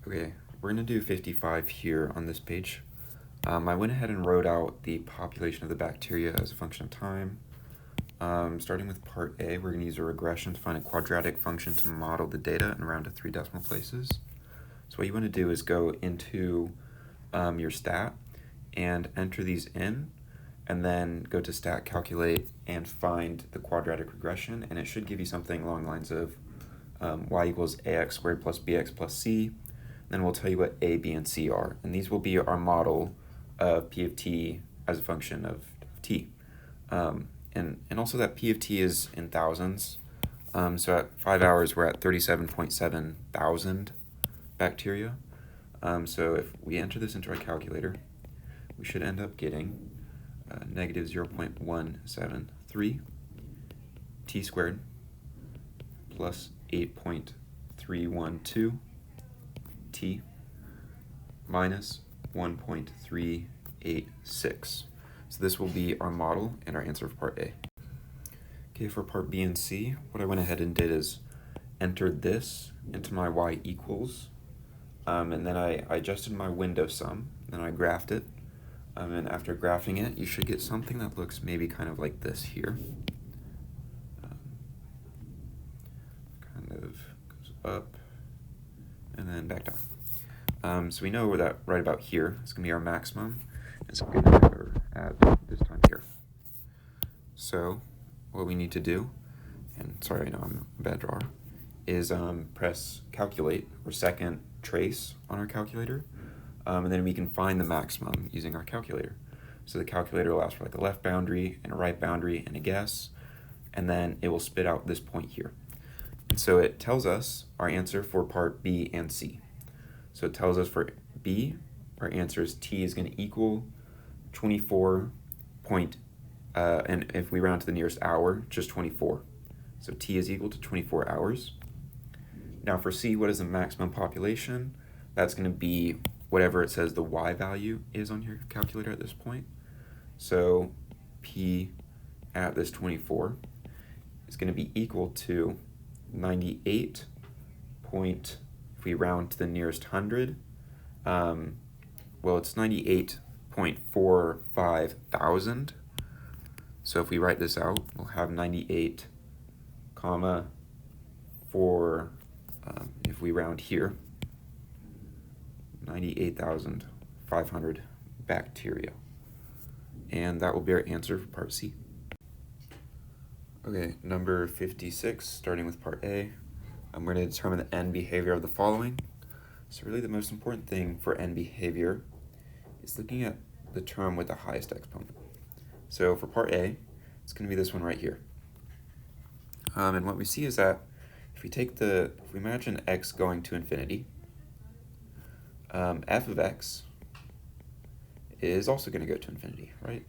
Okay, we're going to do 55 here on this page. I went ahead and wrote out the population of the bacteria as a function of time. Starting with part A, we're going to use a regression to find a quadratic function to model the data and round to 3 decimal places. So what you want to do is go into your stat and enter these in, and then go to stat calculate and find the quadratic regression, and it should give you something along the lines of y equals ax squared plus bx plus c. Then we'll tell you what a, b, and c are, and these will be our model of p of t as a function of t. And also that p of t is in thousands. So at 5 hours, we're at 37.7 thousand bacteria. So if we enter this into our calculator, we should end up getting negative 0.173 t squared plus 8.312 t minus 1.386. So this will be our model and our answer for part A. Okay, for part B and C, what I went ahead and did is entered this into my y equals, and then I adjusted my window sum, then I graphed it, and after graphing it, you should get something that looks maybe kind of like this here. Kind of goes up and then back down. So we know that right about here is going to be our maximum. It's going to occur at this time here. So what we need to do, and sorry, I know I'm a bad drawer, is press calculate or second trace on our calculator, and then we can find the maximum using our calculator. So the calculator will ask for like a left boundary and a right boundary and a guess, and then it will spit out this point here. And so it tells us our answer for part B and C. So it tells us for B, our answer is t is going to equal 24 and if we round to the nearest hour, just 24. So t is equal to 24 hours. Now for C, what is the maximum population? That's going to be whatever it says the y value is on your calculator at this point. So p at this 24 is going to be equal to 98 point, if we round to the nearest 100, well, it's 98.45 thousand. So if we write this out, we'll have 98, comma, for, if we round here, 98,500 bacteria. And that will be our answer for part C. Okay, number 56, starting with part A. We're going to determine the end behavior of the following. So really the most important thing for end behavior is looking at the term with the highest exponent. So for part A, it's going to be this one right here. And what we see is that if we imagine x going to infinity, f of x is also going to go to infinity, right?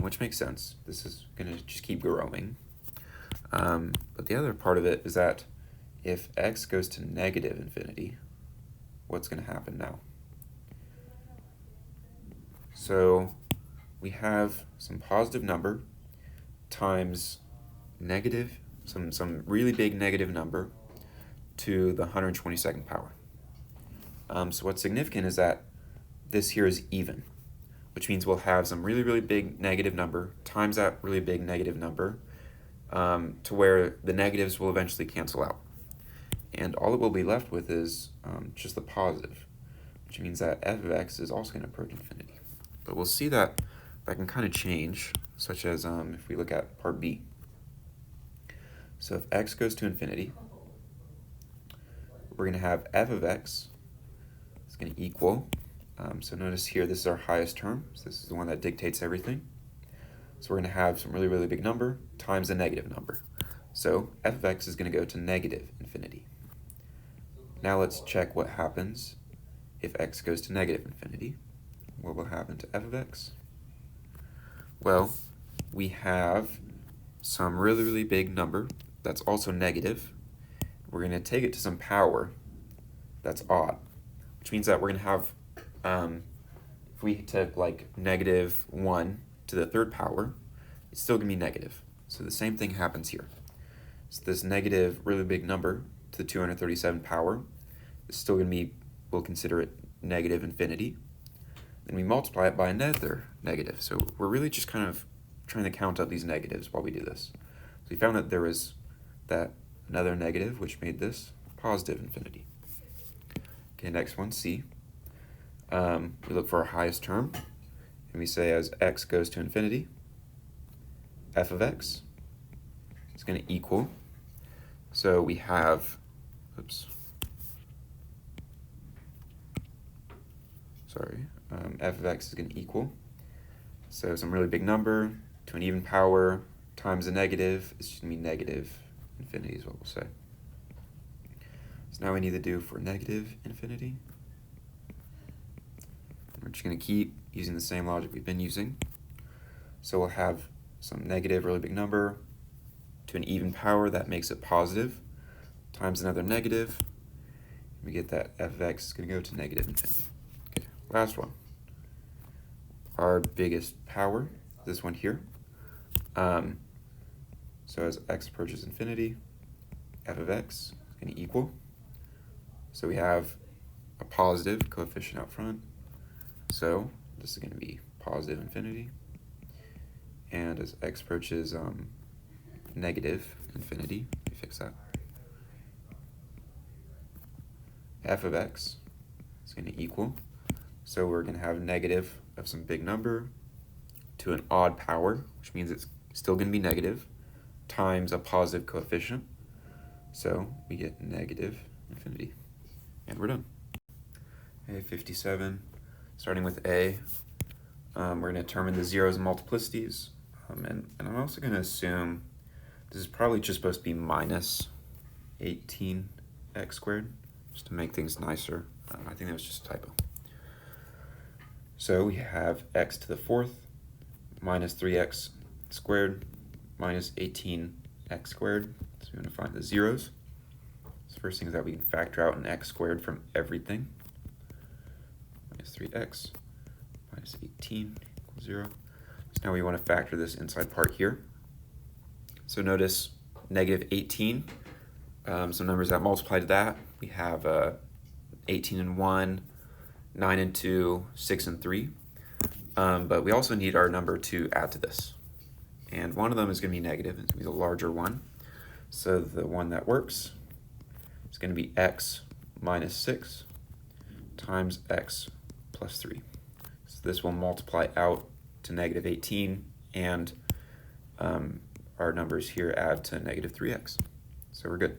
Which makes sense. This is going to just keep growing. But the other part of it is that if x goes to negative infinity, what's going to happen now? So we have some positive number times negative, some really big negative number to the 122nd power. So what's significant is that this here is even, which means we'll have some really, really big negative number times that really big negative number to where the negatives will eventually cancel out. And all it will be left with is just the positive, which means that f of x is also going to approach infinity. But we'll see that can kind of change, such as if we look at part B. So if x goes to infinity, we're going to have f of x is going to equal, so notice here this is our highest term, so this is the one that dictates everything. So we're going to have some really, really big number times a negative number. So f of x is going to go to negative infinity. Now let's check what happens if x goes to negative infinity. What will happen to f of x? Well, we have some really, really big number that's also negative. We're going to take it to some power that's odd, which means that we're going to have, if we took like negative 1 to the third power, it's still going to be negative. So the same thing happens here. So this negative really big number to the 237 power is still going to be we'll consider it negative infinity. Then we multiply it by another negative. So we're really just kind of trying to count up these negatives while we do this. So we found that there was another negative, which made this positive infinity. Okay, next one, C. We look for our highest term, and we say as x goes to infinity, f of x is going to equal. So we have, f of x is going to equal. So some really big number to an even power times a negative is just going to be negative infinity is what we'll say. So now we need to do for negative infinity. We're just going to keep using the same logic we've been using. So we'll have some negative, really big number to an even power that makes it positive times another negative. We get that f of x is going to go to negative infinity. Okay, last one. Our biggest power, this one here. So as x approaches infinity, f of x is going to equal. So we have a positive coefficient out front. So this is going to be positive infinity. And as x approaches negative infinity, let me fix that. F of x is going to equal. So we're going to have negative of some big number to an odd power, which means it's still going to be negative, times a positive coefficient. So we get negative infinity. And we're done. Okay, 57. Starting with A, we're going to determine the zeros and multiplicities. And I'm also going to assume this is probably just supposed to be minus 18x squared, just to make things nicer. I think that was just a typo. So we have x to the fourth minus 3x squared minus 18x squared. So we want to find the zeros. So first thing is that we can factor out an x squared from everything. Minus 3x minus 18 equals 0. So now we want to factor this inside part here. So notice negative 18, some numbers that multiply to that. We have 18 and 1, 9 and 2, 6 and 3. But we also need our number to add to this. And one of them is going to be negative. It's going to be the larger one. So the one that works is going to be x minus 6 times x plus 3. So this will multiply out to negative 18, and our numbers here add to negative 3x. So we're good.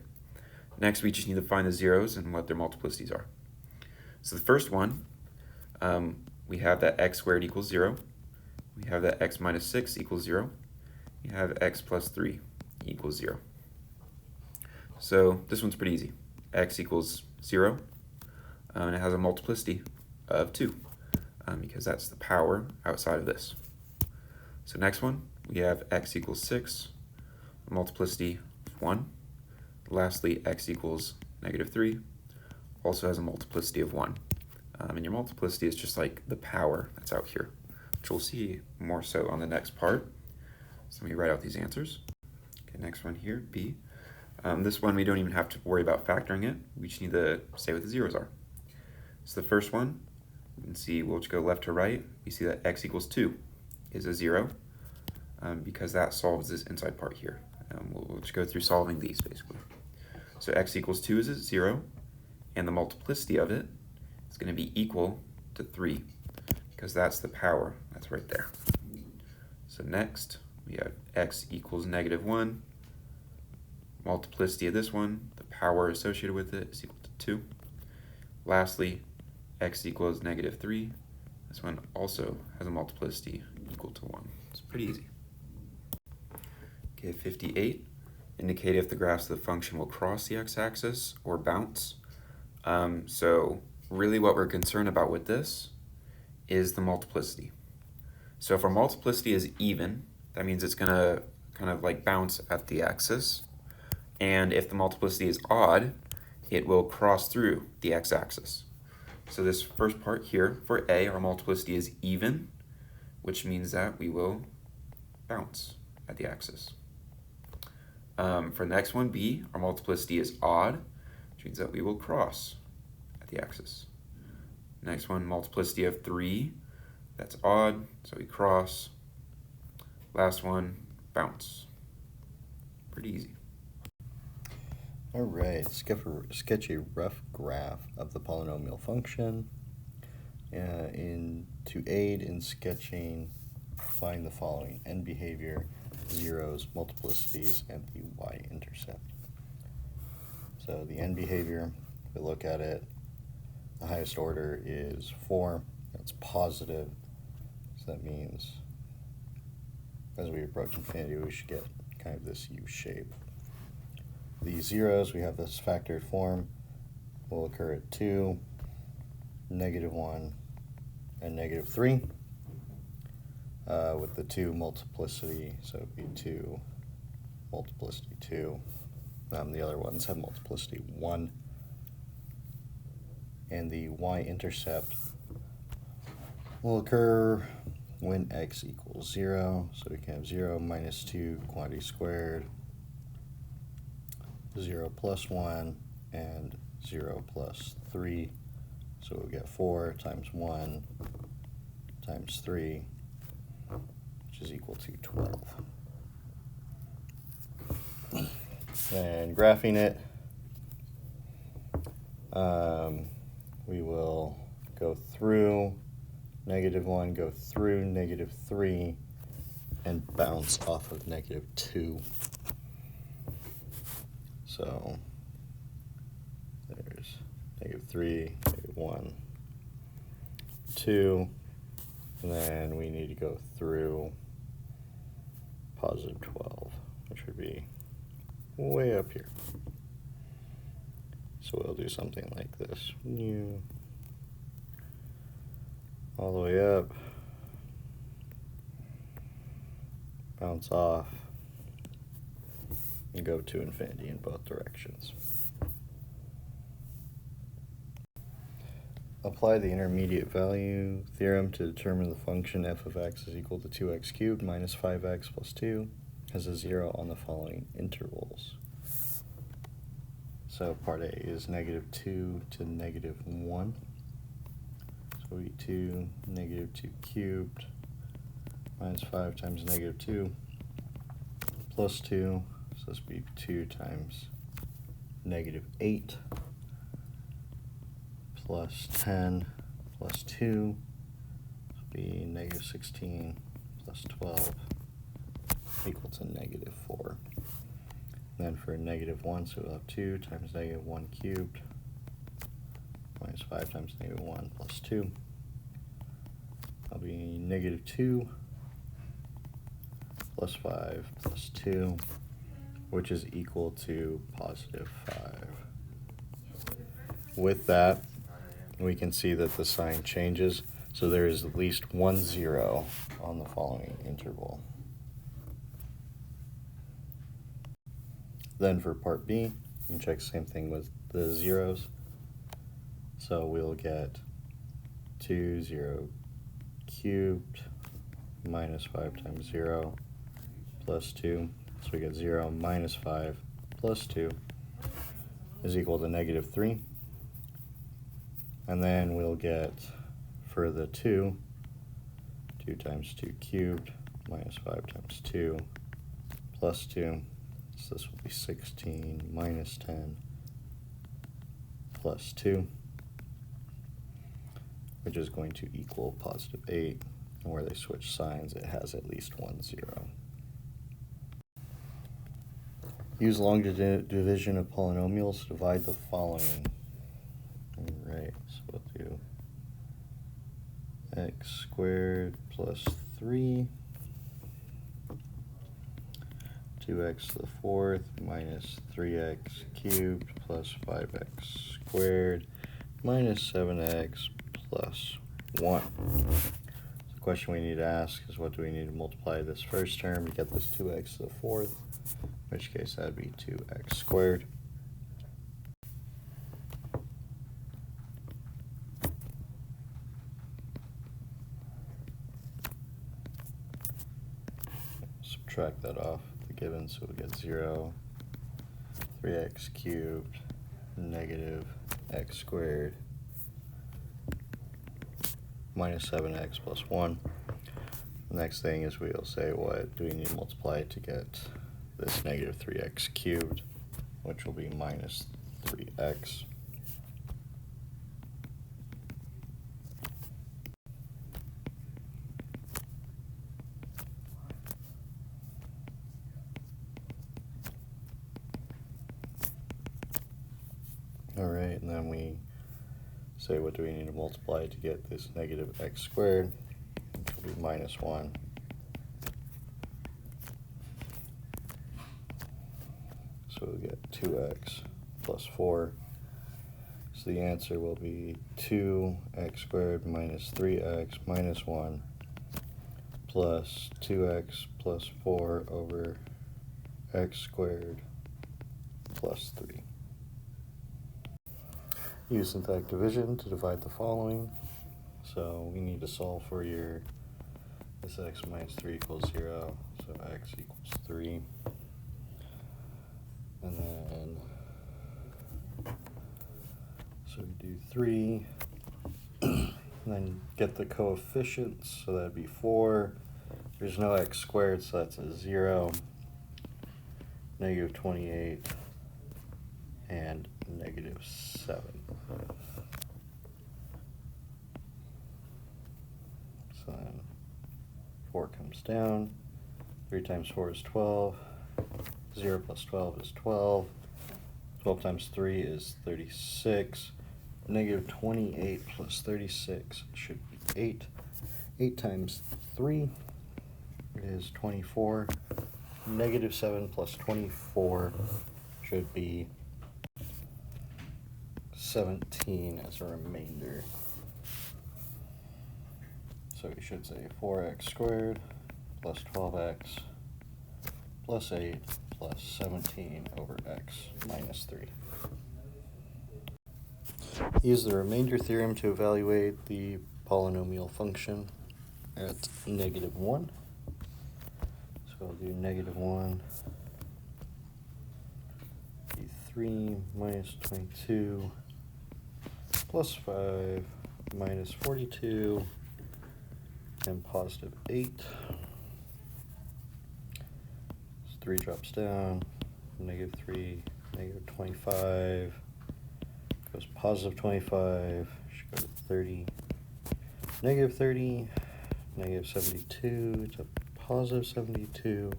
Next, we just need to find the zeros and what their multiplicities are. So the first one, we have that x squared equals 0. We have that x minus 6 equals 0. We have x plus 3 equals 0. So this one's pretty easy. X equals 0, and it has a multiplicity of 2, because that's the power outside of this. So next one, we have x equals 6, a multiplicity of 1. Lastly, x equals negative 3, also has a multiplicity of 1. And your multiplicity is just like the power that's out here, which we'll see more so on the next part. So let me write out these answers. Okay, next one here, B. This one we don't even have to worry about factoring it. We just need to say what the zeros are. So the first one, you can see we'll just go left to right. We see that x equals 2 is a 0, because that solves this inside part here. We'll just go through solving these basically. So x equals 2 is a 0, and the multiplicity of it is going to be equal to 3, because that's the power that's right there. So next, we have x equals negative 1. Multiplicity of this one, the power associated with it, is equal to 2. Lastly, x equals negative 3. This one also has a multiplicity equal to 1. It's pretty easy. Okay, 58. Indicate if the graphs of the function will cross the x-axis or bounce. So really what we're concerned about with this is the multiplicity. So if our multiplicity is even, that means it's going to kind of like bounce at the axis. And if the multiplicity is odd, it will cross through the x-axis. So this first part here, for A, our multiplicity is even, which means that we will bounce at the axis. For the next one, B, our multiplicity is odd, which means that we will cross at the axis. Next one, multiplicity of 3. That's odd, so we cross. Last one, bounce. Pretty easy. All right, sketch a rough graph of the polynomial function. To aid in sketching, find the following: end behavior, zeros, multiplicities, and the y-intercept. So the end behavior, we look at it, the highest order is 4, that's positive, so that means as we approach infinity we should get kind of this U shape. The zeros, we have this factored form, will occur at 2, -1, and -3. With the 2 multiplicity, so it would be 2, multiplicity 2. The other ones have multiplicity 1. And the y-intercept will occur when x equals 0. So we can have 0 minus 2 quantity squared, 0 plus 1, and 0 plus 3. So we'll get 4 times 1 times 3, which is equal to 12. And graphing it, we will go through -1, go through -3, and bounce off of -2. So there's -3, -1, 2, and then we need to go through +12, which would be way up here. So we'll do something like this. All the way up, bounce off, and go to infinity in both directions. Apply the intermediate value theorem to determine the function f of x is equal to 2x cubed minus 5x plus 2 has a 0 on the following intervals. So part A is -2 to -1. So we 2, -2 cubed minus 5 times -2 plus 2. So this would be 2 times -8 plus 10 plus 2 will be -16 plus 12 equal to -4. Then for -1, so we'll have 2 times -1 cubed minus 5 times -1 plus 2. That'll be -2 plus 5 plus 2, which is equal to +5. With that, we can see that the sign changes, so there is at least 1 0 on the following interval. Then for part B, you can check the same thing with the zeros. So we'll get 2, 0 cubed minus 5 times 0 plus 2. So we get 0 minus 5 plus 2 is equal to -3. And then we'll get, for the 2 times 2 cubed minus 5 times 2 plus 2. So this will be 16 minus 10 plus 2, which is going to equal +8. And where they switch signs, it has at least 1 0. Use long division of polynomials to divide the following. Alright, so we'll do x squared plus 3, 2x to the 4th minus 3x cubed plus 5x squared minus 7x plus 1. So the question we need to ask is, what do we need to multiply this first term to get this 2x to the 4th, in which case that would be 2x squared. Subtract that off the given, so we'll get 0, 3x cubed, negative x squared, minus 7x plus 1. The next thing is we'll say what do we need to multiply to get this negative 3x cubed, which will be minus 3x. Alright, and then we say what do we need to multiply to get this negative x squared, which will be minus 1. So we'll get 2x plus 4. So the answer will be 2x squared minus 3x minus 1 plus 2x plus 4 over x squared plus 3. Use synthetic division to divide the following. So we need to solve for your this x minus 3 equals 0, so x equals 3. And then, so we do 3, and then get the coefficients, so that'd be 4. There's no x squared, so that's a 0, negative 28, and negative 7. So then 4 comes down, 3 times 4 is 12, 0 plus 12 is 12, 12 times 3 is 36, negative 28 plus 36 should be 8, 8 times 3 is 24, negative 7 plus 24 should be 17 as a remainder. So we should say 4x squared plus 12x plus 8 plus 17 over x minus 3. Use the remainder theorem to evaluate the polynomial function at negative 1. So we'll do negative 1, be 3 minus 22 plus 5 minus 42 and positive 8. 3 drops down, negative 3, negative 25, goes positive 25, should go to 30, negative 30, negative 72 to positive 72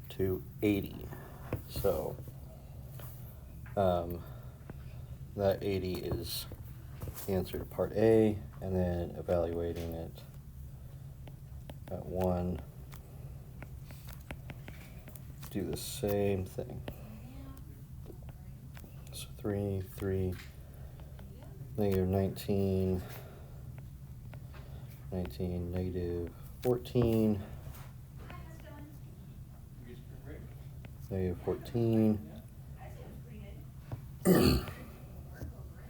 to 80. So that 80 is the answer to part A, and then evaluating it at 1. Do the same thing. So 3, 3, negative 19, 19, negative 14, negative 14,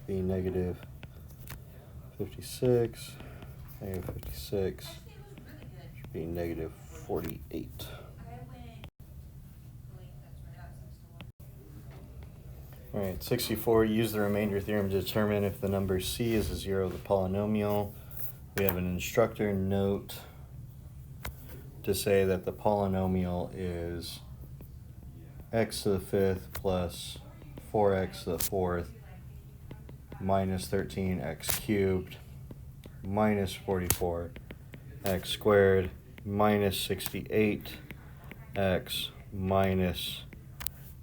be negative 56, negative 56, should be negative 48. Alright, 64, use the remainder theorem to determine if the number c is a 0 of the polynomial. We have an instructor note to say that the polynomial is x to the 5th plus 4x to the 4th minus 13x cubed minus 44 x squared minus 68 x minus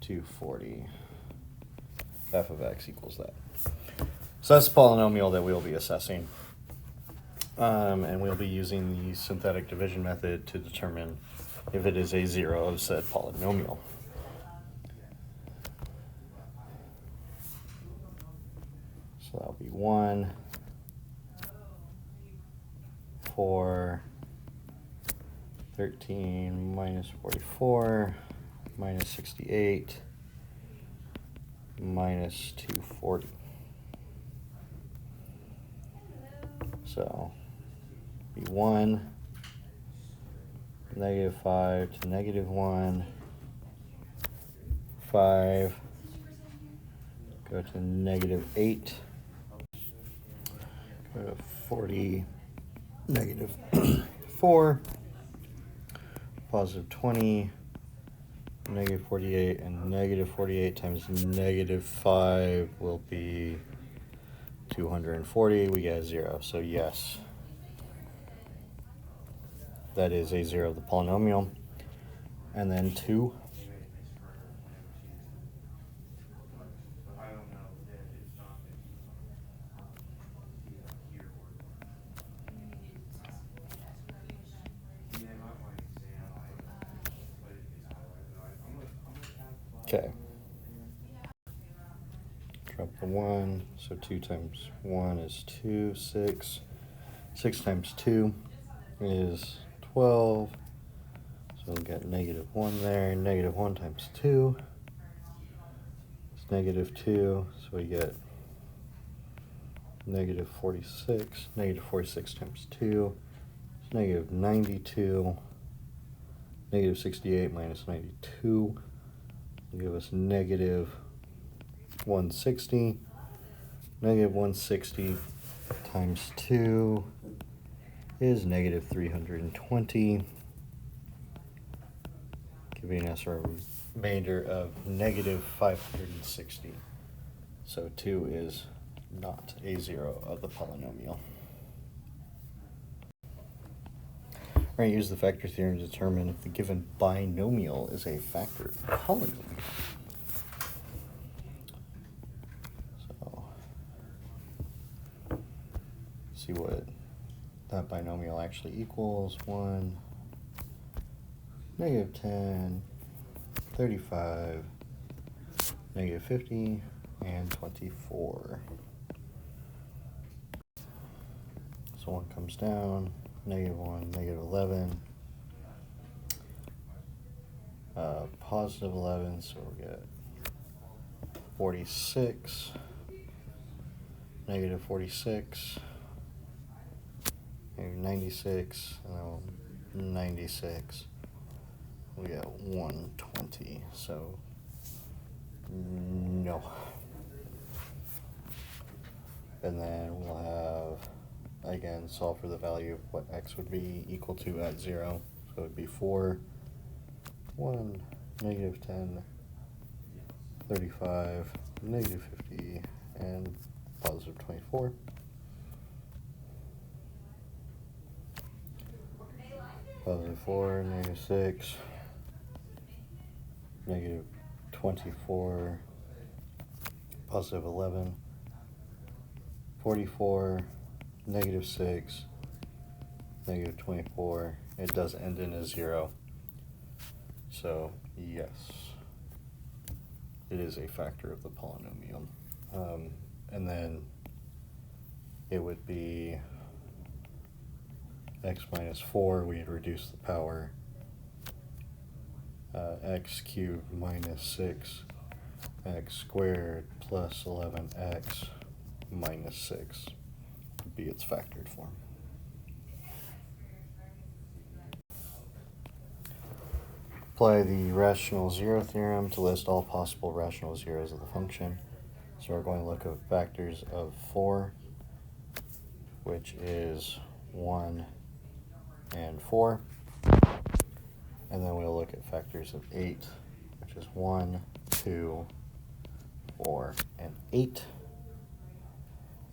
240. F of x equals that. So that's the polynomial that we'll be assessing. And we'll be using the synthetic division method to determine if it is a 0 of said polynomial. So that'll be 1, 4, 13 minus 44 minus 68 minus 240. So be 1, negative 5 to negative 1, 5, go to negative 8, go to 40 negative 4, positive 20, negative 48, and negative 48 times negative 5 will be 240. We get a 0. So yes, that is a 0 of the polynomial. And then 2. Okay. Drop the 1, so 2 times 1 is 2, 6. 6 times 2 is 12. So we'll get negative 1 there. Negative 1 times 2 is negative 2. So we get negative 46. Negative 46 times 2 is negative 92. Negative 68 minus 92 will give us negative 160. Negative 160 times 2 is negative 320, giving us a remainder of negative 560. So 2 is not a 0 of the polynomial. We're going to use the factor theorem to determine if the given binomial is a factor of the polynomial. So, see what that binomial actually equals. 1, negative 10, 35, negative 50, and 24. So 1 comes down, negative 1, negative 11, positive 11, so we'll get 46, negative 46, negative 96, and then 96. We got 120, so no. And then we'll have, again, solve for the value of what x would be equal to at 0. So it would be 4, 1, negative 10, 35, negative 50, and positive 24. Positive 4, negative 6, negative 24, positive 11, 44, negative 6, negative 24. It does end in a 0. So, yes, it is a factor of the polynomial. And then it would be x minus 4, we'd reduce the power. X cubed minus 6, x squared plus 11x minus 6 would be its factored form. Apply the rational zero theorem to list all possible rational zeros of the function. So we're going to look at factors of 4, which is 1 and 4. And then we'll look at factors of 8, which is 1, 2, 4, and 8.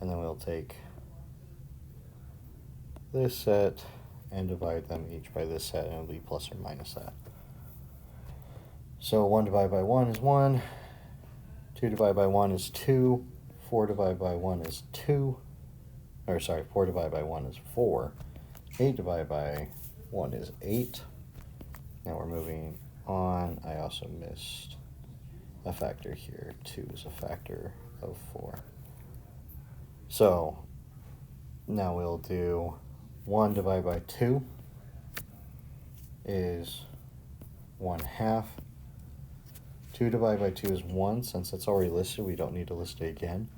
And then we'll take this set and divide them each by this set, and it'll be plus or minus that. So 1 divided by 1 is 1, 2 divided by 1 is 2, 4 divided by 1 is 2, 4 divided by 1 is 4, 8 divided by 1 is 8. Now we're moving on. I also missed a factor here. 2 is a factor of 4. So now we'll do 1 divided by 2 is 1/2. 2 divided by 2 is 1. Since it's already listed, we don't need to list it again.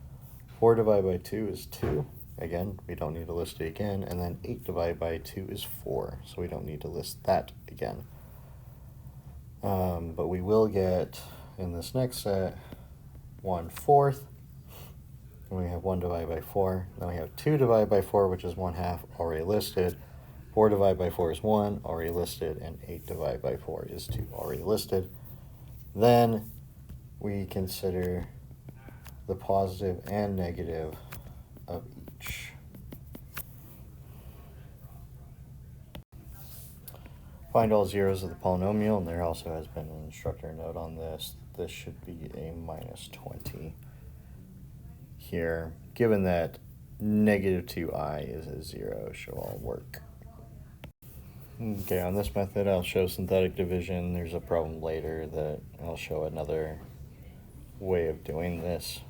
4 divided by 2 is 2. Again, we don't need to list it again. And then 8 divided by 2 is 4. So we don't need to list that again. But we will get, in this next set, 1/4, and we have 1 divided by 4. Then we have 2 divided by 4, which is 1/2, already listed. 4 divided by 4 is 1, already listed, and 8 divided by 4 is 2, already listed. Then we consider the positive and negative of each. Find all zeros of the polynomial, and there also has been an instructor note on this. This should be a minus 20 here, given that negative 2i is a 0, should all work. Okay, on this method I'll show synthetic division. There's a problem later that I'll show another way of doing this.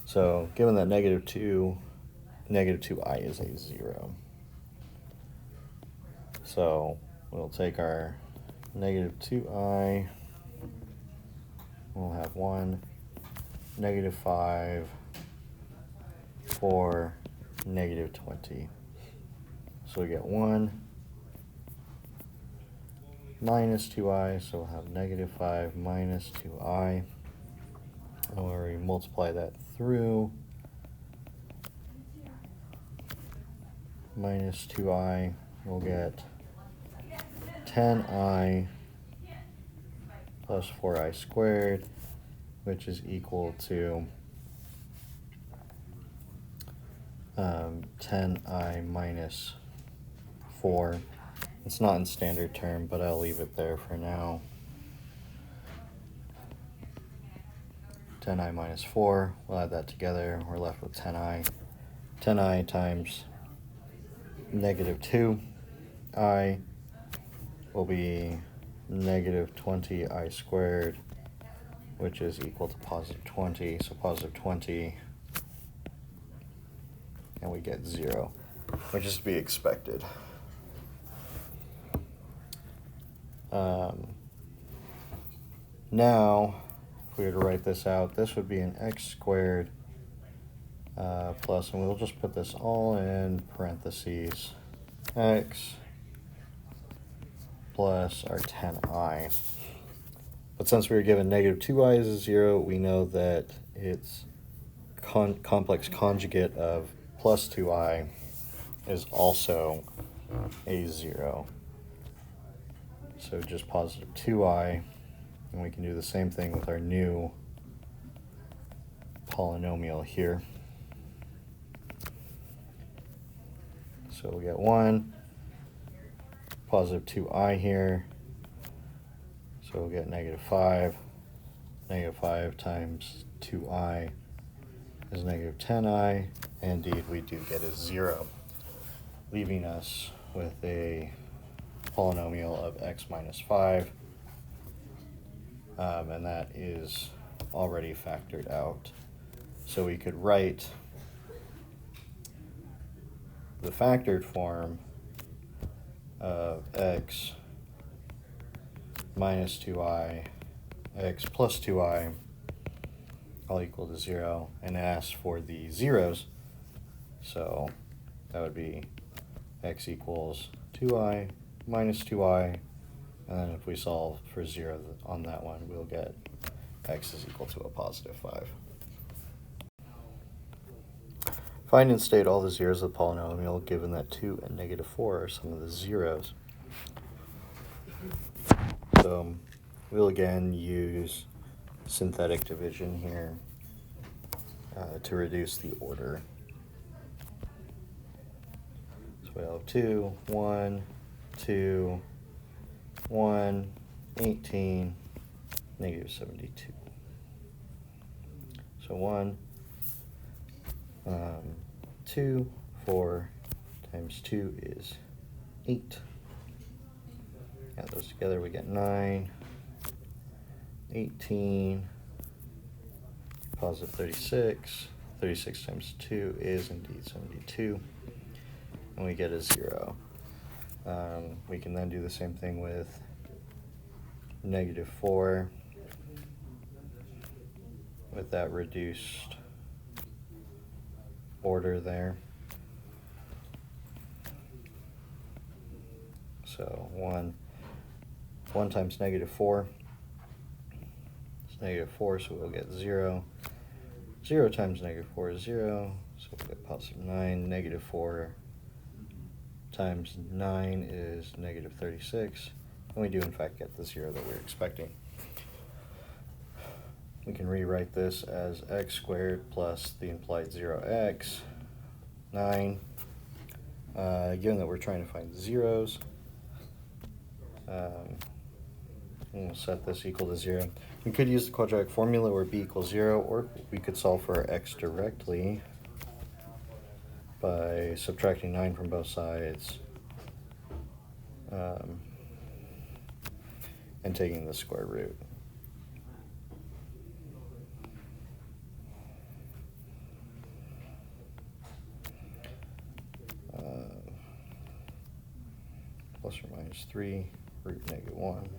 So given that negative 2i is a 0. So we'll take our negative 2i, we'll have 1, negative 5, 4, negative 20. So we get 1 minus 2i, so we'll have negative 5 minus 2i. And when we multiply that through, minus 2i, we'll get 10i plus 4i squared, which is equal to 10i minus 4. It's not in standard term, but I'll leave it there for now. 10i minus 4, we'll add that together, we're left with 10i. 10i times negative 2i will be negative 20i squared, which is equal to positive 20, so positive 20, and we get 0, which is to be expected. Now, if we were to write this out, this would be an x squared plus, and we'll just put this all in parentheses, x plus our 10i. But since we were given negative 2i is a 0, we know that its complex conjugate of plus 2i is also a 0. So just positive 2i, and we can do the same thing with our new polynomial here. So we get 1, positive 2i here, so we'll get negative 5. Negative 5 times 2i is negative 10i, and indeed we do get a 0, leaving us with a polynomial of x minus 5, and that is already factored out. So we could write the factored form of x minus 2i, x plus 2i, all equal to 0, and ask for the zeros. So that would be x equals 2i minus 2i, and then if we solve for 0 on that one, we'll get x is equal to a positive 5. Find and state all the zeros of the polynomial, given that 2 and negative 4 are some of the zeros. So we'll again use synthetic division here to reduce the order. So we'll have 2, 1, 2, 1, 18, negative 72. So 1, 2, 4 times 2 is 8. Add those together, we get 9, 18, positive 36. 36 times 2 is indeed 72, and we get a 0. We can then do the same thing with negative 4 with that reduced order there. So 1 times negative 4 is negative 4, so we'll get 0. 0 times negative 4 is 0, so we'll get positive 9. Negative 4 times 9 is negative 36, and we do in fact get the 0 that we're expecting. We can rewrite this as x squared plus the implied 0x, 9. Given that we're trying to find zeros, we'll set this equal to 0. We could use the quadratic formula where b equals 0, or we could solve for x directly by subtracting 9 from both sides and taking the square root. Plus or minus 3, root negative 1.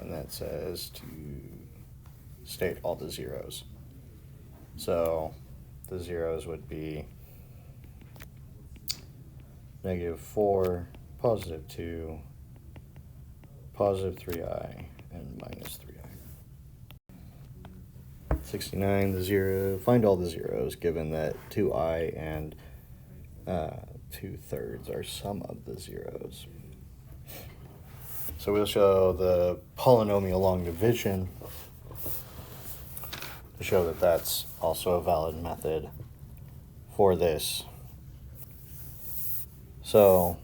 And that says to state all the zeros. So the zeros would be negative 4, positive 2, positive 3i, and minus 3i. 69, the 0, find all the zeros given that 2i and 2/3 are some of the zeros. So we'll show the polynomial long division to show that that's also a valid method for this. So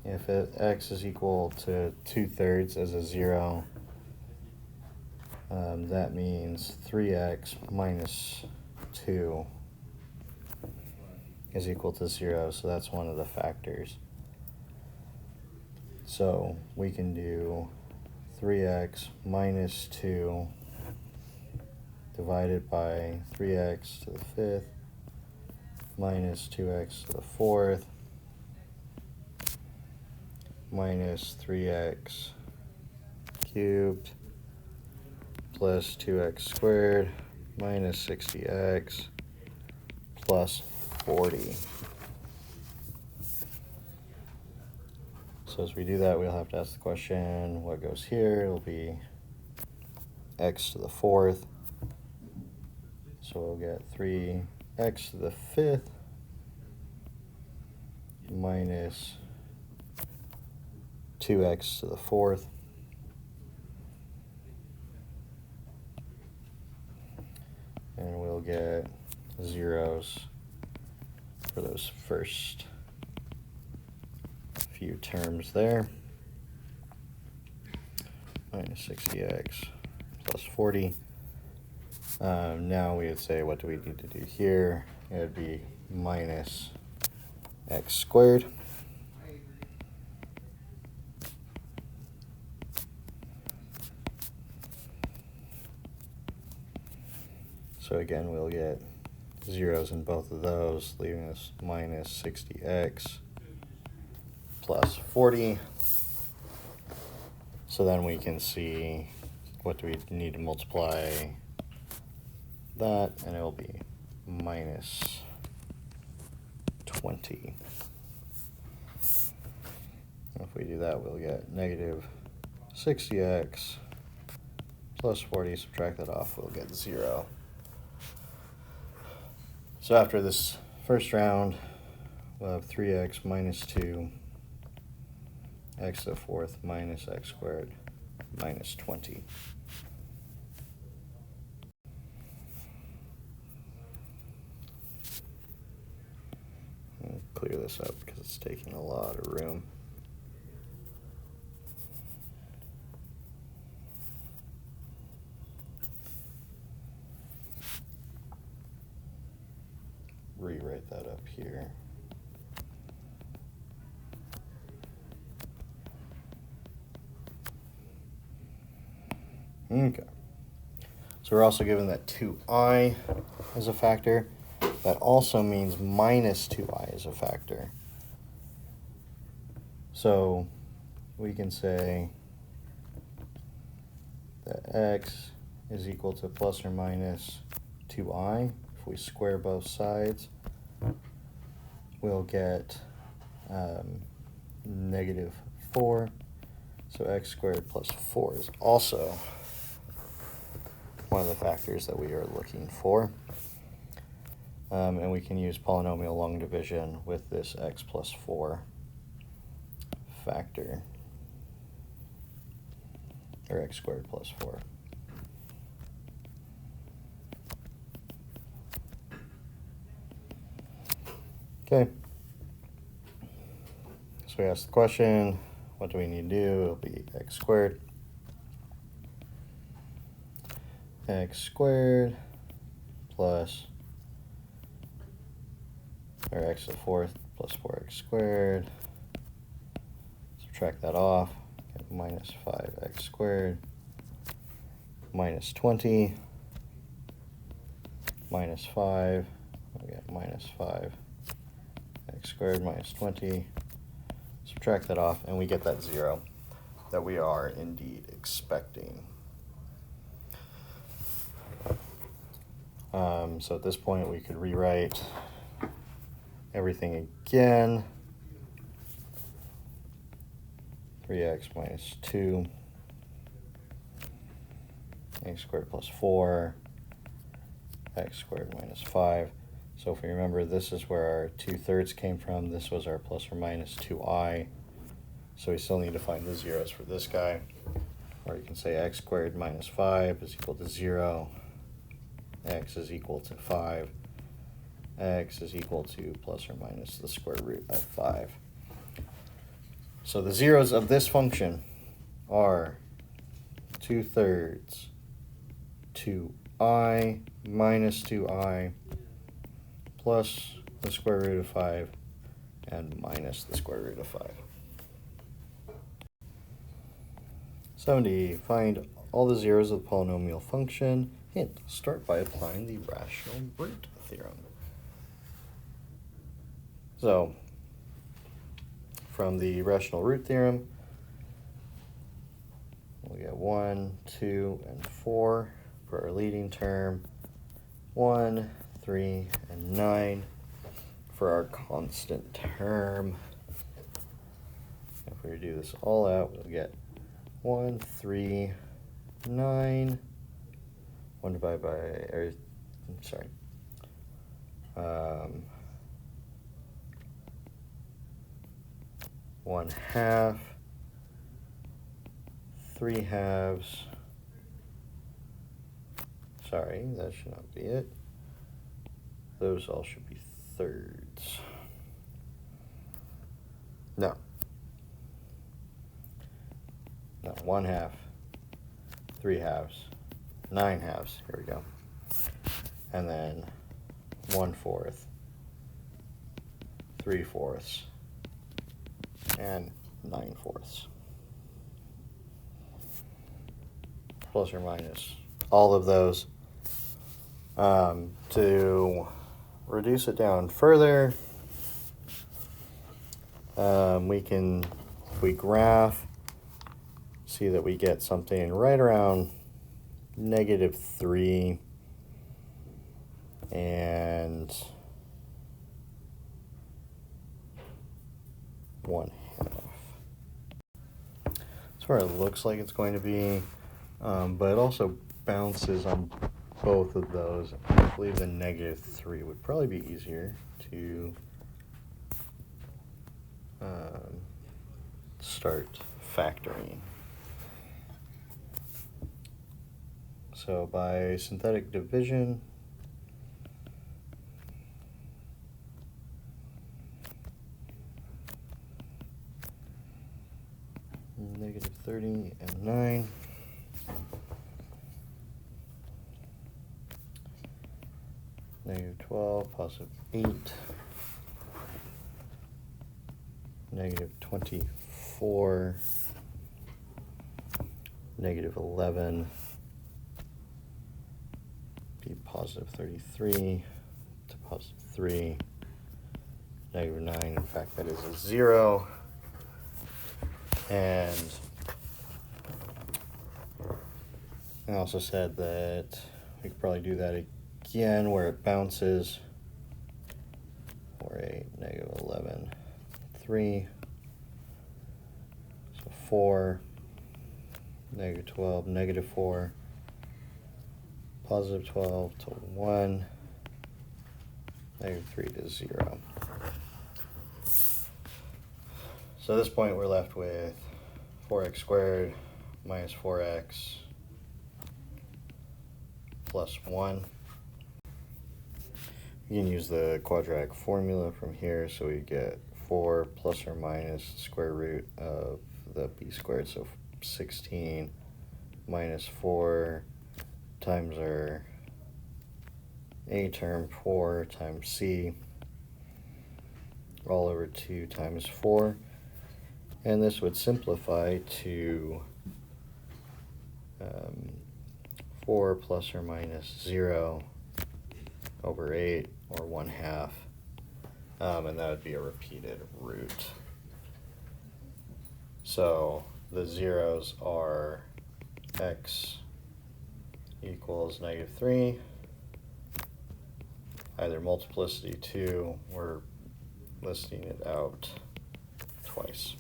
if x is equal to 2/3 as a 0, that means 3x minus 2 is equal to 0, so that's one of the factors. So we can do 3x minus 2 divided by 3x to the 5th minus 2x to the 4th minus 3x cubed plus 2x squared minus 60x plus 40. So as we do that, we'll have to ask the question, what goes here? It'll be x to the 4th. So we'll get 3x to the 5th minus 2x to the 4th. And we'll get zeros for those first few terms there. Minus 60x plus 40. Now we would say, what do we need to do here? It would be minus x squared. So again, we'll get zeros in both of those, leaving us minus 60x plus 40. So then we can see what do we need to multiply that, and it will be minus 20. If we do that, we'll get negative 60x plus 40. Subtract that off, we'll get 0. So after this first round, we'll have 3x minus 2, x to the 4th minus x squared minus 20. I'll clear this up because it's taking a lot of room. Rewrite that up here. Okay. So we're also given that 2i is a factor. That also means minus 2i is a factor. So we can say that x is equal to plus or minus 2i. If we square both sides, we'll get negative 4. So x squared plus 4 is also one of the factors that we are looking for. And we can use polynomial long division with this x plus 4 factor, or x squared plus 4. Okay. So we ask the question, what do we need to do? It'll be x squared plus, or x to the 4th plus 4x squared. Subtract that off, get minus 5x squared minus 20 minus 5, we get minus 5x squared minus 20. Subtract that off, and we get that 0 that we are indeed expecting. So at this point, we could rewrite everything again. 3x minus 2, x squared plus 4, x squared minus 5. So if we remember, this is where our 2/3 came from. This was our plus or minus 2i. So we still need to find the zeros for this guy. Or you can say x squared minus 5 is equal to 0. X is equal to 5. X is equal to plus or minus the square root of 5. So the zeros of this function are 2/3, 2i minus 2i, plus the square root of 5, and minus the square root of 5. 70. Find all the zeros of the polynomial function. Hint, start by applying the rational root theorem. So, from the rational root theorem, we'll get 1, 2, and 4 for our leading term, 1, 3, and 9 for our constant term. If we do this all out, we'll get 1, 3, 9, 1 divided by, or, sorry, 1/2, 3/2. Sorry, that should not be it. Those all should be thirds. No. No, 1/2, 3/2, 9/2. Here we go. And then 1/4, 3/4, and 9/4. Plus or minus all of those. To reduce it down further, we can, if we graph, see that we get something right around -3 and 1/2. That's where it looks like it's going to be, but it also bounces on both of those. I believe the -3 would probably be easier to start factoring. So by synthetic division, -30 and 9. -12, +8. -24. -11. Be +33 to +3. -9. In fact, that is a 0. And I also said that we could probably do that again where it bounces for a -11, 3. So 4, negative 12, negative 4, positive 12 to 1, negative 3 to 0. So at this point we're left with 4x squared minus 4x plus 1. You can use the quadratic formula from here, so we get 4 plus or minus square root of the b squared, so 16 minus 4 times our a term, 4 times c, all over 2 times 4. And this would simplify to 4 plus or minus 0 over 8, or 1/2. And that would be a repeated root. So the zeros are x equals negative 3, either multiplicity 2, we're listing it out twice.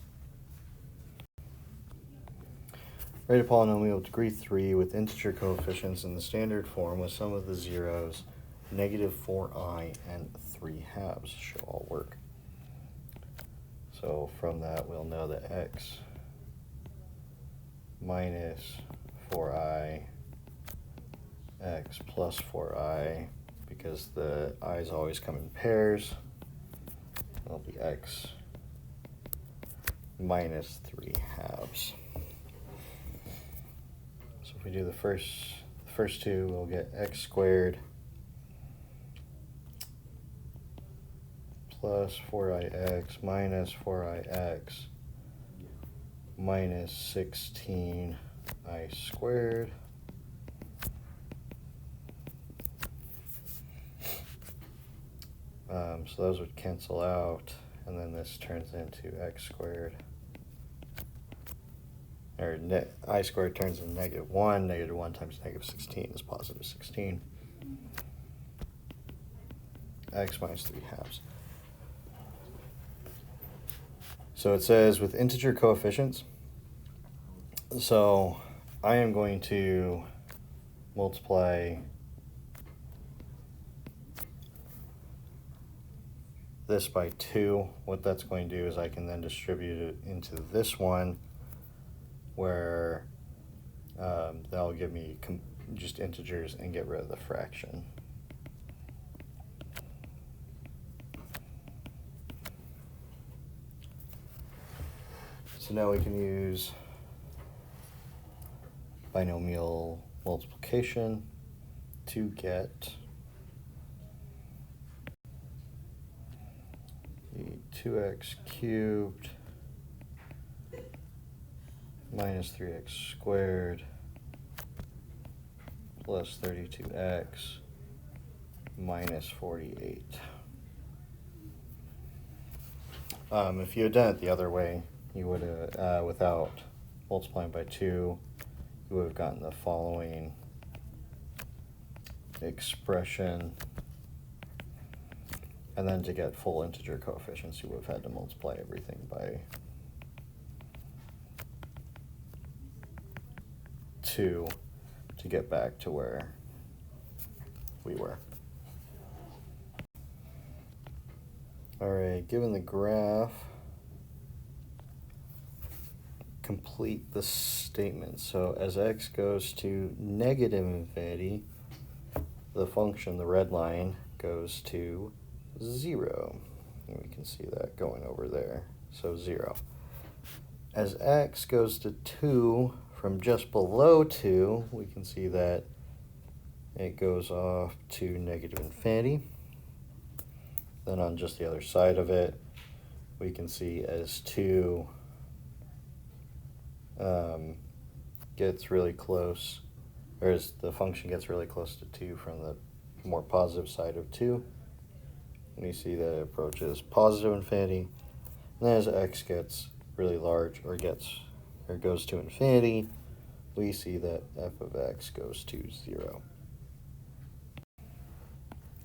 Write a polynomial of degree 3 with integer coefficients in the standard form with sum of the zeros, negative 4i and 3/2 should all work. So from that we'll know that x minus 4i, x plus 4i, because the i's always come in pairs, it'll be x minus 3/2. So if we do the first two, we'll get x squared plus 4ix minus 4ix minus 16i squared so those would cancel out, and then this turns into x squared, or I squared turns into negative 1. Negative 1 times negative 16 is positive 16. X minus 3/2. So it says with integer coefficients. So I am going to multiply this by 2. What that's going to do is I can then distribute it into this one, where that'll give me just integers and get rid of the fraction. So now we can use binomial multiplication to get the 2x cubed minus 3x squared plus 32x minus 48. If you had done it the other way, you would have, without multiplying by 2, you would have gotten the following expression. And then to get full integer coefficients, you would have had to multiply everything by 2 to get back to where we were. All right, given the graph, complete the statement. So as x goes to negative infinity, the function, the red line, goes to 0. And we can see that going over there. So 0. As x goes to 2, from just below 2, we can see that it goes off to negative infinity. Then on just the other side of it, we can see as 2 gets really close, or as the function gets really close to 2 from the more positive side of 2, we see that it approaches positive infinity. And then as x gets really large, or goes to infinity, we see that f of x goes to 0.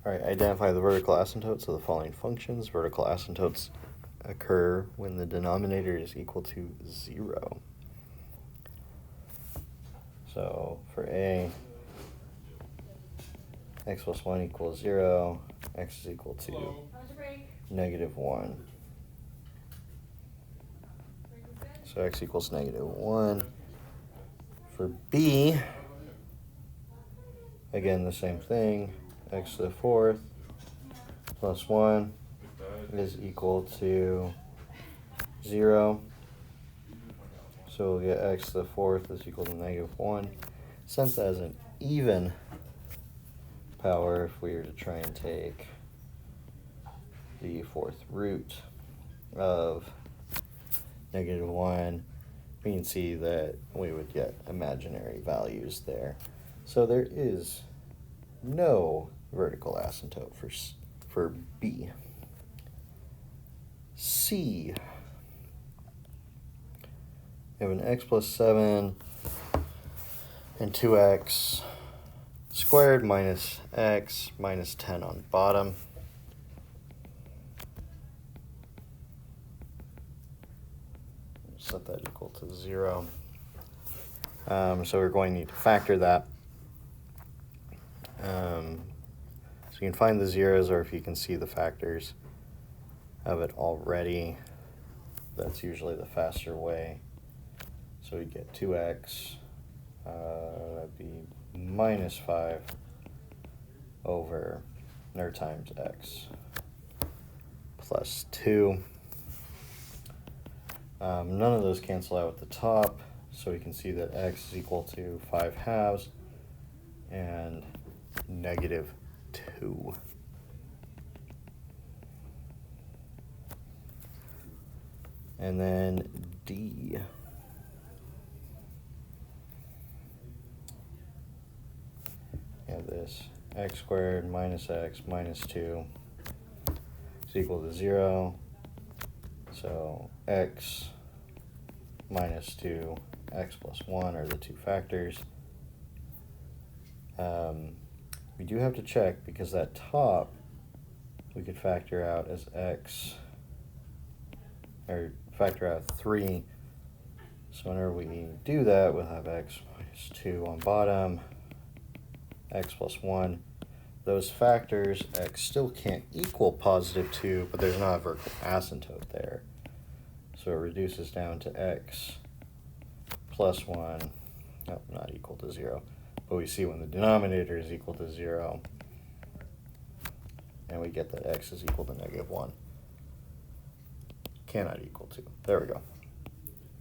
All right, identify the vertical asymptotes of the following functions. Vertical asymptotes occur when the denominator is equal to 0. So for a, x plus 1 equals 0, x is equal to -1. So x equals -1. For b, again the same thing, x to the 4th plus 1 is equal to 0. So we'll get x to the 4th is equal to -1. Since that is an even power, if we were to try and take the 4th root of -1, we can see that we would get imaginary values there. So there is no vertical asymptote for B. C, we have an x plus 7 and 2x squared minus x minus 10 on bottom. Set that equal to 0. So we're going to need to factor that. So you can find the zeros, or if you can see the factors of it already, that's usually the faster way. So we get 2x, that'd be minus 5 over, or times x plus 2. None of those cancel out at the top, so we can see that x is equal to 5/2 and -2. And then D. We have this x squared minus x minus 2 is equal to 0. So x minus 2, x plus 1 are the two factors. We do have to check, because that top we could factor out as x, or factor out 3. So whenever we do that, we'll have x minus 2 on bottom, x plus 1. Those factors, x still can't equal positive 2, but there's not a vertical asymptote there. So it reduces down to x plus 1, no, not equal to 0. But we see when the denominator is equal to 0, and we get that x is equal to -1. Cannot equal 2. There we go.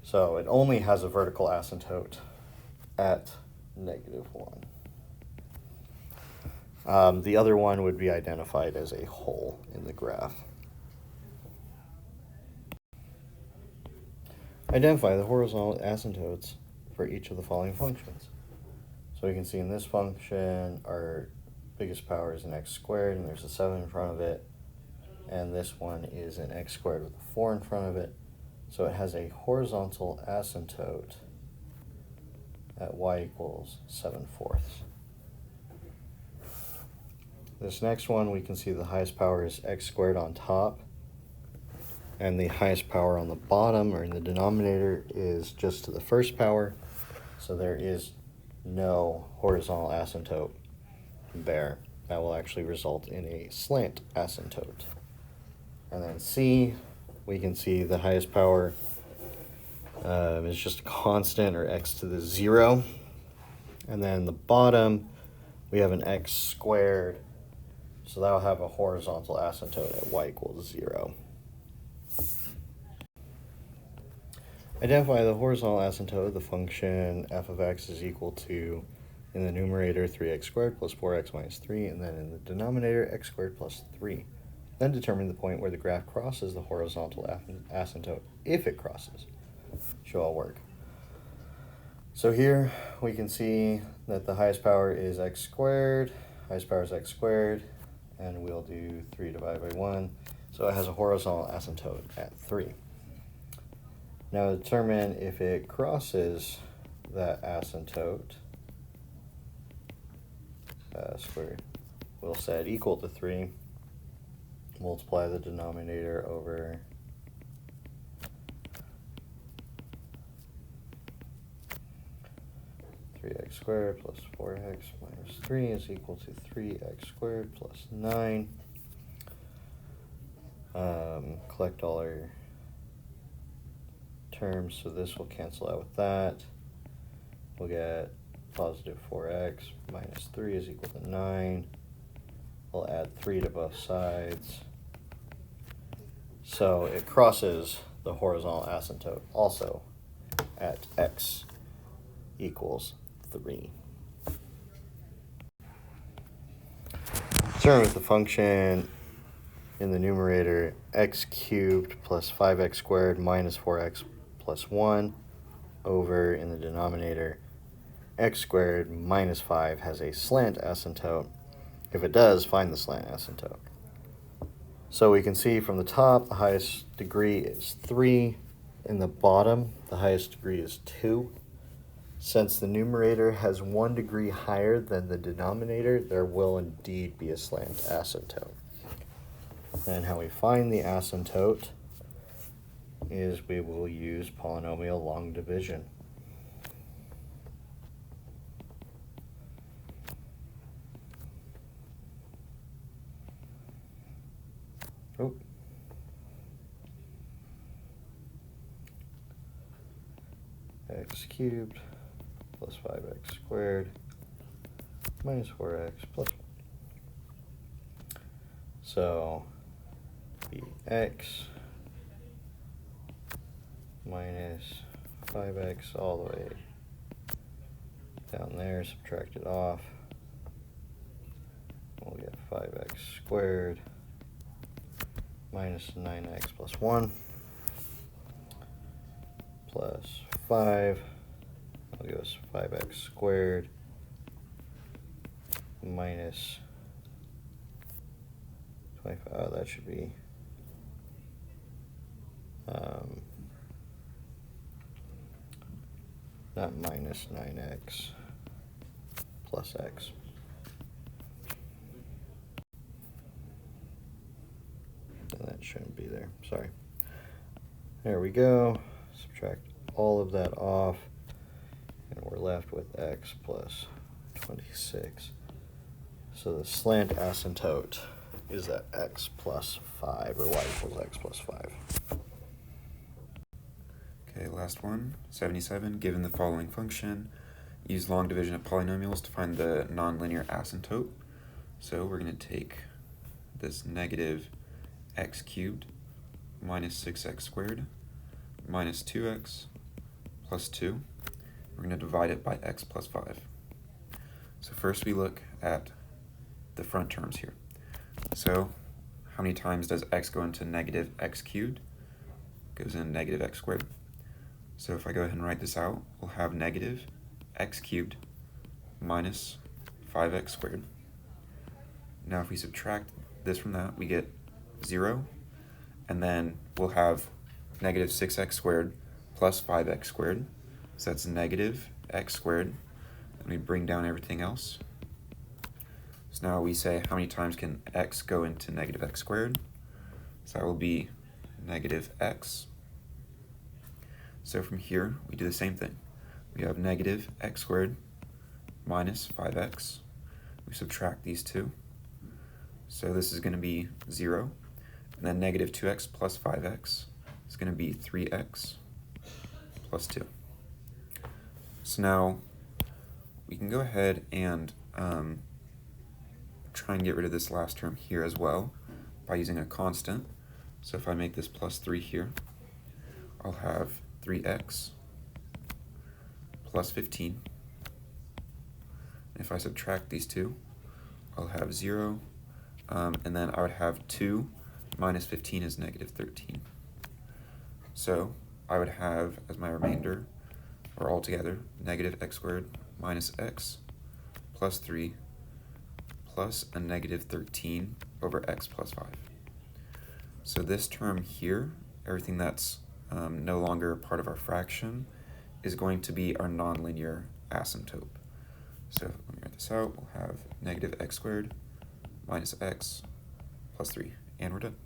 So it only has a vertical asymptote at -1. The other one would be identified as a hole in the graph. Identify the horizontal asymptotes for each of the following functions. So we can see in this function, our biggest power is an x squared, and there's a 7 in front of it. And this one is an x squared with a 4 in front of it. So it has a horizontal asymptote at y equals 7/4. This next one, we can see the highest power is x squared on top, and the highest power on the bottom, or in the denominator, is just to the first power. So there is no horizontal asymptote there. That will actually result in a slant asymptote. And then C, we can see the highest power is just a constant, or x to the 0. And then the bottom, we have an x squared. So that will have a horizontal asymptote at y equals 0. Identify the horizontal asymptote of the function f of x is equal to, in the numerator, 3x squared plus 4x minus 3, and then in the denominator, x squared plus 3. Then determine the point where the graph crosses the horizontal asymptote, if it crosses. Should all work. So here we can see that the highest power is x squared, highest power is x squared, and we'll do 3 divided by 1. So it has a horizontal asymptote at 3. Now to determine if it crosses that asymptote, squared, we'll set equal to 3, multiply the denominator over 5x squared plus 4x minus 3 is equal to 3x squared plus 9. Collect all our terms, so this will cancel out with that. We'll get positive 4x minus 3 is equal to 9. We'll add 3 to both sides. So it crosses the horizontal asymptote also at x equals 3. Starting with the function in the numerator, x cubed plus 5x squared minus 4x plus 1 over in the denominator, x squared minus 5 has a slant asymptote. If it does, find the slant asymptote. So we can see from the top, the highest degree is 3. In the bottom, the highest degree is 2. Since the numerator has 1 degree higher than the denominator, there will indeed be a slant asymptote. And how we find the asymptote is we will use polynomial long division. Oh. X cubed plus 5x squared minus 4x plus 1. So be x minus 5x all the way down there, subtract it off. We'll get 5x squared minus 9x plus 1 plus 5. That'll give us 5x squared minus 25. Oh, that should be not minus 9x plus x. And that shouldn't be there. Sorry. There we go. Subtract all of that off, and we're left with x plus 26. So the slant asymptote is at x plus 5, or y equals x plus 5. Okay, last one, 77. Given the following function, use long division of polynomials to find the nonlinear asymptote. So we're going to take this negative x cubed minus 6x squared minus 2x plus 2. We're going to divide it by x plus 5. So first we look at the front terms here. So how many times does x go into negative x cubed? It goes in negative x squared. So if I go ahead and write this out, we'll have negative x cubed minus 5x squared. Now if we subtract this from that, we get 0, and then we'll have negative 6x squared plus 5x squared. So that's negative x squared, and we bring down everything else. So now we say how many times can x go into negative x squared? So that will be negative x. So from here, we do the same thing. We have negative x squared minus 5x. We subtract these two. So this is going to be 0. And then negative 2x plus 5x is going to be 3x plus 2. So now we can go ahead and try and get rid of this last term here as well by using a constant. So if I make this plus 3 here, I'll have 3x plus 15. And if I subtract these two, I'll have 0. And then I would have 2 minus 15 is negative 13. So I would have as my remainder, or altogether, negative x squared minus x plus 3 plus a negative 13 over x plus 5. So this term here, everything that's no longer part of our fraction, is going to be our nonlinear asymptote. So let me write this out. We'll have negative x squared minus x plus 3, and we're done.